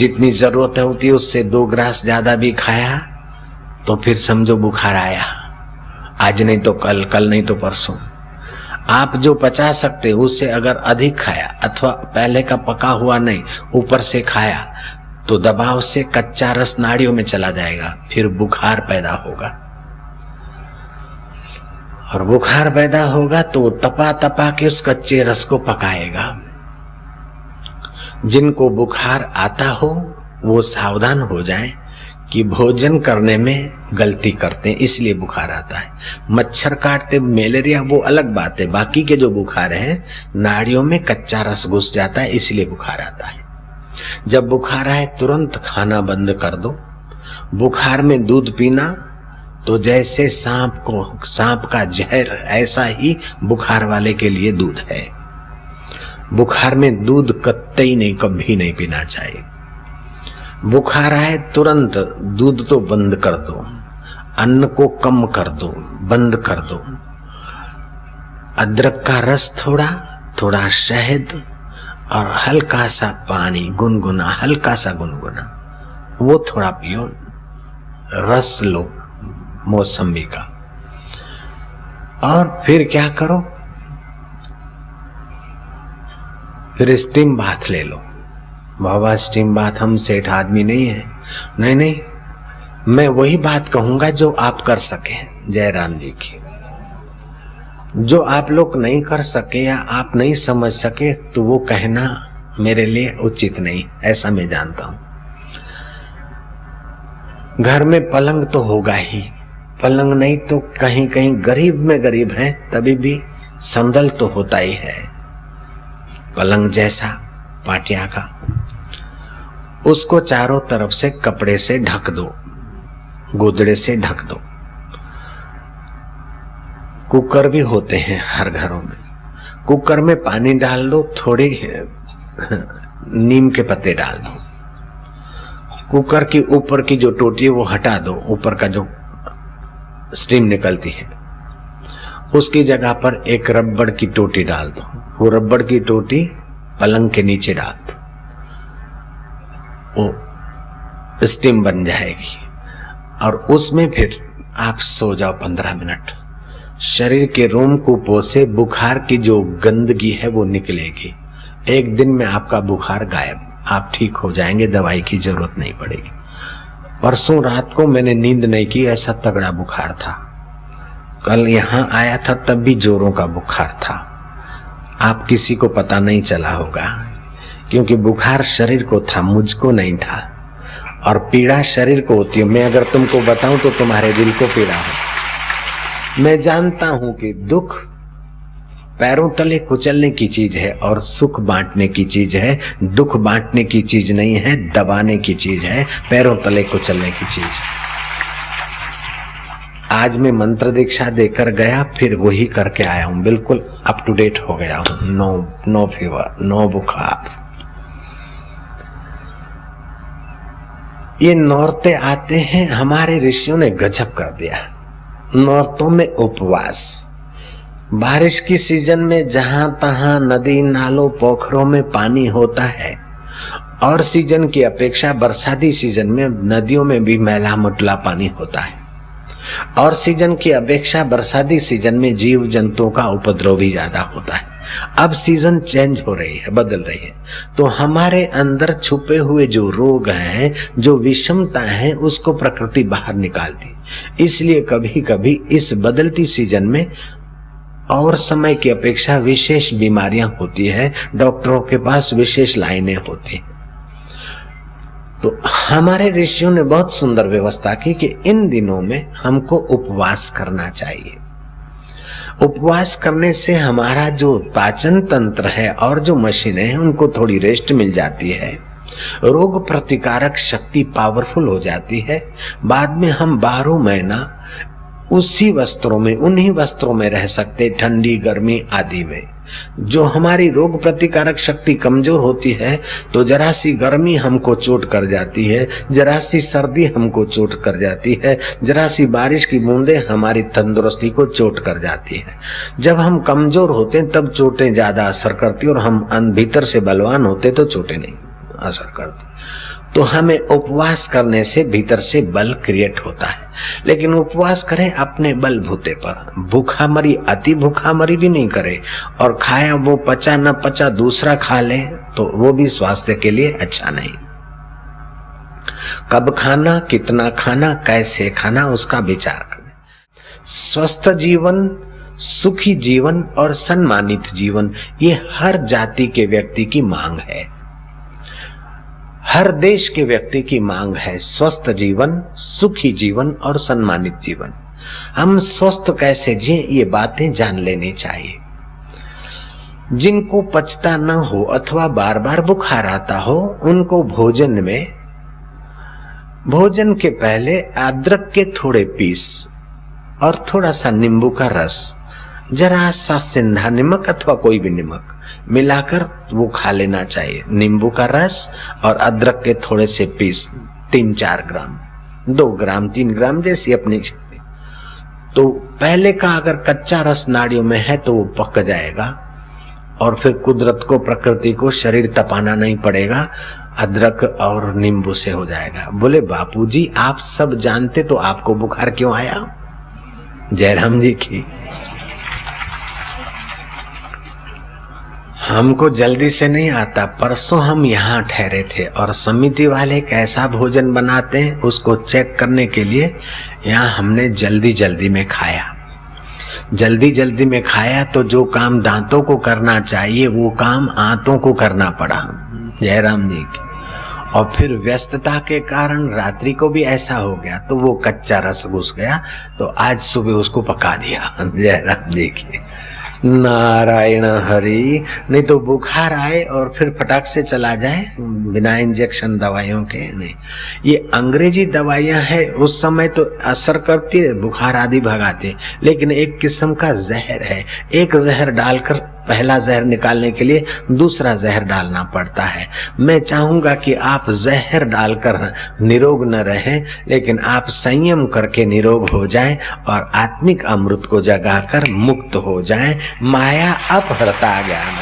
जितनी जरूरत होती है उससे 2 ग्रास ज्यादा भी खाया तो फिर समझो बुखार आया। आज नहीं तो कल, कल नहीं तो परसों। आप जो पचा सकते उससे अगर अधिक खाया अथवा पहले का पका हुआ नहीं ऊपर से खाया तो दबाव से कच्चा रस नाड़ियों में चला जाएगा, फिर बुखार पैदा होगा। और बुखार पैदा होगा तो तपा तपा के उस कच्चे रस को पकाएगा। जिनको बुखार आता हो वो सावधान हो जाएं कि भोजन करने में गलती करते हैं इसलिए बुखार आता है। मच्छर काटते, मलेरिया वो अलग बात है, बाकी के जो बुखार है नाड़ियों में कच्चा रस घुस जाता है इसलिए बुखार आता है। जब बुखार आए तुरंत खाना बंद कर दो। बुखार में दूध पीना तो जैसे सांप का जहर ऐसा ही बुखार वाले के लिए दूध है। बुखार में दूध कतई नहीं, कभी नहीं पीना चाहिए। बुखार आए तुरंत दूध तो बंद कर दो, अन्न को कम कर दो, बंद कर दो। अदरक का रस थोड़ा शहद और हल्का सा पानी गुनगुना, हल्का सा गुनगुना वो थोड़ा पियो। रस लो मौसमी का। और फिर क्या करो, फिर स्टीम बाथ ले लो। बाबा स्टीम बाथ, हम सेठ आदमी नहीं है। नहीं, मैं वही बात कहूंगा जो आप कर सके जयराम जी की। जो आप लोग नहीं कर सके या आप नहीं समझ सके तो वो कहना मेरे लिए उचित नहीं, ऐसा मैं जानता हूं। घर में पलंग तो होगा ही, पलंग नहीं तो कहीं कहीं गरीब में गरीब है तभी भी संदल तो होता ही है। पलंग जैसा पाटिया का, उसको चारों तरफ से कपड़े से ढक दो, गोदड़े से ढक दो। कुकर भी होते हैं हर घरों में, कुकर में पानी डाल दो, थोड़ी नीम के पत्ते डाल दो। कुकर की ऊपर की जो टोटी है वो हटा दो, ऊपर का जो स्टीम निकलती है उसकी जगह पर एक रबड़ की टोटी डाल दो। वो रबड़ की टोटी पलंग के नीचे डाल दो, वो स्टीम बन जाएगी और उसमें फिर आप सो जाओ 15 मिनट। शरीर के रोम कूपों से बुखार की जो गंदगी है वो निकलेगी। एक दिन में आपका बुखार गायब, आप ठीक हो जाएंगे, दवाई की जरूरत नहीं पड़ेगी। परसों रात को मैंने नींद नहीं की, ऐसा तगड़ा बुखार था। कल यहाँ आया था तब भी जोरों का बुखार था। आप किसी को पता नहीं चला होगा क्योंकि बुखार शरीर को था, मुझको नहीं था। और पीड़ा शरीर को होती है। मैं अगर तुमको बताऊं तो तुम्हारे दिल को पीड़ा हो। मैं जानता हूं कि दुख पैरों तले कुचलने की चीज है और सुख बांटने की चीज है। दुख बांटने की चीज नहीं है, दबाने की चीज है, पैरों तले कुचलने की चीज। आज मैं मंत्र दीक्षा देकर गया, फिर वही करके आया हूं, बिल्कुल अप टू डेट हो गया हूं। नो फीवर, नो बुखार। ये नौरते आते हैं, हमारे ऋषियों ने गजब कर दिया। नौरतों में उपवास। बारिश की सीजन में जहां तहां नदी नालों पोखरों में पानी होता है और सीजन की अपेक्षा बरसाती सीजन में नदियों में भी मैला मुटला पानी होता है और सीजन की अपेक्षा बरसाती सीजन में जीव जंतुओं का उपद्रव भी ज्यादा होता है। अब सीजन चेंज हो रही है, बदल रही है, तो हमारे अंदर छुपे हुए जो रोग हैं, जो विषमता है, उसको प्रकृति बाहर निकालती। इसलिए कभी कभी इस बदलती सीजन में और समय की अपेक्षा विशेष बीमारियां होती है, डॉक्टरों के पास विशेष लाइनें होती हैं। तो हमारे ऋषियों ने बहुत सुंदर व्यवस्था की कि इन दिनों में हमको उपवास करना चाहिए। उपवास करने से हमारा जो पाचन तंत्र है और जो मशीनें हैं उनको थोड़ी रेस्ट मिल जाती है, रोग प्रतिकारक शक्ति पावरफुल हो जाती है। बाद में हम 12 महीना उसी वस्त्रों में, उन्हीं वस्त्रों में रह सकते, ठंडी गर्मी आदि में। जो हमारी रोग प्रतिकारक शक्ति कमजोर होती है तो जरा सी गर्मी हमको चोट कर जाती है, जरा सी सर्दी हमको चोट कर जाती है, जरा सी बारिश की बूंदें हमारी तंदुरुस्ती को चोट कर जाती है। जब हम कमजोर होते हैं तब चोटें ज्यादा असर करती और हम भीतर से बलवान होते तो चोटें नहीं असर करती। तो हमें उपवास करने से भीतर से बल क्रिएट होता है। लेकिन उपवास करें अपने बलबूते पर, भूखा मरी, अति भूखा मरी भी नहीं करे, और खाया वो पचा न पचा दूसरा खा ले तो वो भी स्वास्थ्य के लिए अच्छा नहीं। कब खाना, कितना खाना, कैसे खाना, उसका विचार करें। स्वस्थ जीवन, सुखी जीवन और सम्मानित जीवन, ये हर जाति के व्यक्ति की मांग है, हर देश के व्यक्ति की मांग है। स्वस्थ जीवन, सुखी जीवन और सम्मानित जीवन। हम स्वस्थ कैसे जिए, ये बातें जान लेनी चाहिए। जिनको पचता न हो अथवा बार बार बुखार आता हो, उनको भोजन के पहले अदरक के थोड़े पीस और थोड़ा सा नींबू का रस, जरा सा सिंधा नमक अथवा कोई भी नमक मिलाकर वो खा लेना चाहिए। नींबू का रस और अदरक के थोड़े से पीस, 3-4 ग्राम, 2 ग्राम 3 ग्राम जैसी अपनी शक्ति। तो पहले का अगर कच्चा रस नाड़ियों में है तो वो पक जाएगा और फिर कुदरत को, प्रकृति को शरीर तपाना नहीं पड़ेगा, अदरक और नींबू से हो जाएगा। बोले बापूजी आप सब जानते तो आपको बुखार क्यों आया? जयराम जी की। हमको जल्दी से नहीं आता। परसों हम यहाँ ठहरे थे और समिति वाले कैसा भोजन बनाते हैं उसको चेक करने के लिए यहाँ हमने जल्दी जल्दी में खाया। जल्दी जल्दी में खाया तो जो काम दांतों को करना चाहिए वो काम आंतों को करना पड़ा। जयराम जी की। और फिर व्यस्तता के कारण रात्रि को भी ऐसा हो गया तो वो कच्चा रस घुस गया, तो आज सुबह उसको पका दिया। जयराम जी की। नारायण हरि। नहीं तो बुखार आए और फिर फटाक से चला जाए बिना इंजेक्शन दवाइयों के। नहीं, ये अंग्रेजी दवाइयां है, उस समय तो असर करती है, बुखार आदि भगाती, लेकिन एक किस्म का जहर है। एक जहर डालकर पहला जहर निकालने के लिए दूसरा जहर डालना पड़ता है। मैं चाहूंगा कि आप जहर डालकर निरोग न रहें, लेकिन आप संयम करके निरोग हो जाएं और आत्मिक अमृत को जगाकर मुक्त हो जाएं। माया अपहरता ज्ञान।